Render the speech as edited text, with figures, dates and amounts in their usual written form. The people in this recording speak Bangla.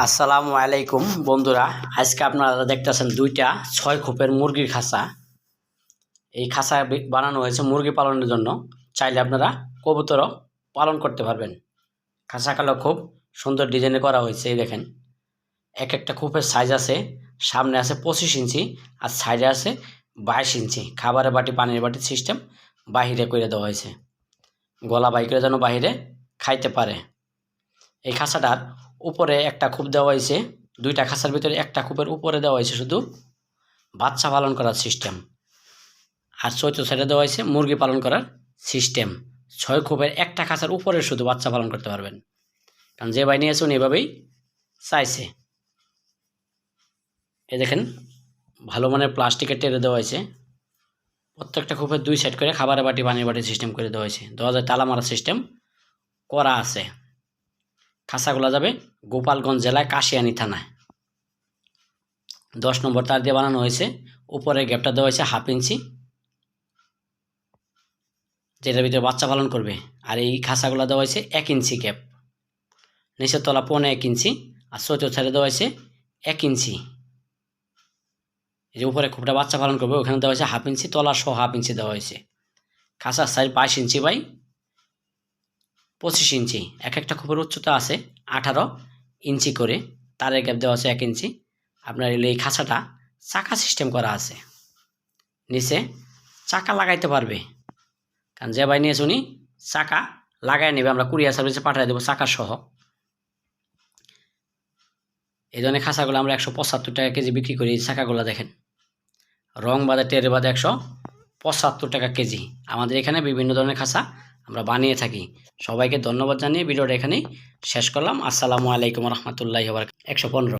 আসসালামু আলাইকুম বন্ধুরা, আজকে আপনারা দেখতেছেন দুইটা 6 খোপের মুরগির খাঁচা। এই খাঁচা বানানো হয়েছে মুরগি পালনের জন্য। চাইলে আপনারা কবুতরও পালন করতে পারবেন। খাঁচাগুলো খুব সুন্দর ডিজাইনে করা হয়েছে। এই দেখেন, এক একটা খোপের সাইজ আছে। সামনে আছে 25 ইঞ্চি আর সাইডে আছে 22 ইঞ্চি। খাবারের বাটি, পানির বাটির সিস্টেম বাহিরে করে দেওয়া হয়েছে, গলা বাই করে যেন বাহিরে খাইতে পারে। এই খাঁচাটার উপরে একটা খোপ দেওয়া হয়েছে। দুইটা খাঁচার ভিতরে একটা খোপের উপরে দেওয়া হয়েছে শুধু বাচ্চা পালন করার সিস্টেম, আর চৈত্র সাইডে দেওয়া হয়েছে মুরগি পালন করার সিস্টেম। 6 খোপের একটা খাঁচার উপরে শুধু বাচ্চা পালন করতে পারবেন, কারণ যে ভাই নিয়েছে উনি এভাবেই চাইছে। এই দেখেন, ভালো মানের প্লাস্টিকের টেরে দেওয়া হয়েছে। প্রত্যেকটা খোপের 2 সাইড করে খাবারের বাটি, পানির বাটি সিস্টেম করে দেওয়া হয়েছে। 2000 তালা মারা সিস্টেম করা আছে। খাঁচাগুলো যাবে গোপালগঞ্জ জেলায় কাশিয়ানী থানায়। 10 নম্বর তার দিয়ে বানানো হয়েছে। উপরের গ্যাপটা দেওয়া হয়েছে 1/2 ইঞ্চি, যেটার ভিতরে বাচ্চা পালন করবে। আর এই খাঁচাগুলো দেওয়া হয়েছে 1 ইঞ্চি গ্যাপ। নিচের তলা 1.5 ইঞ্চি আর চতুর্থ সাইডে দেওয়া হয়েছে 1 ইঞ্চি। এই যে উপরে খোপটা বাচ্চা পালন করবে, ওখানে দেওয়া হয়েছে 1/2 ইঞ্চি, তলা সহ 1/2 ইঞ্চি দেওয়া হয়েছে। খাঁচার সাইজ 22 ইঞ্চি বাই 25 ইঞ্চি। এক একটা খোপের উচ্চতা আছে 18 ইঞ্চি করে। তারের গ্যাপ দেওয়া আছে 1 ইঞ্চি। আপনার এই খাঁচাটা চাকা সিস্টেম করা আছে, নিচে চাকা লাগাইতে পারবে। কারণ যে ভাই নিয়েছে উনি চাকা লাগাই নেবে, আমরা কুরিয়ার সার্ভিসে পাঠিয়ে দেবো চাকা সহ। এই ধরনের খাঁচাগুলো আমরা 175 টাকা কেজি বিক্রি করি। এই চাকাগুলো দেখেন, রং বাদে টেরে বাদে 175 টাকা কেজি। আমাদের এখানে বিভিন্ন ধরনের খাঁচা আমরা বানিয়ে থাকি। সবাইকে ধন্যবাদ জানিয়ে ভিডিওটা এখানেই শেষ করলাম। আসসালামু আলাইকুম রহমতুল্লাহি ওয়া বারাকাতুহু। 115।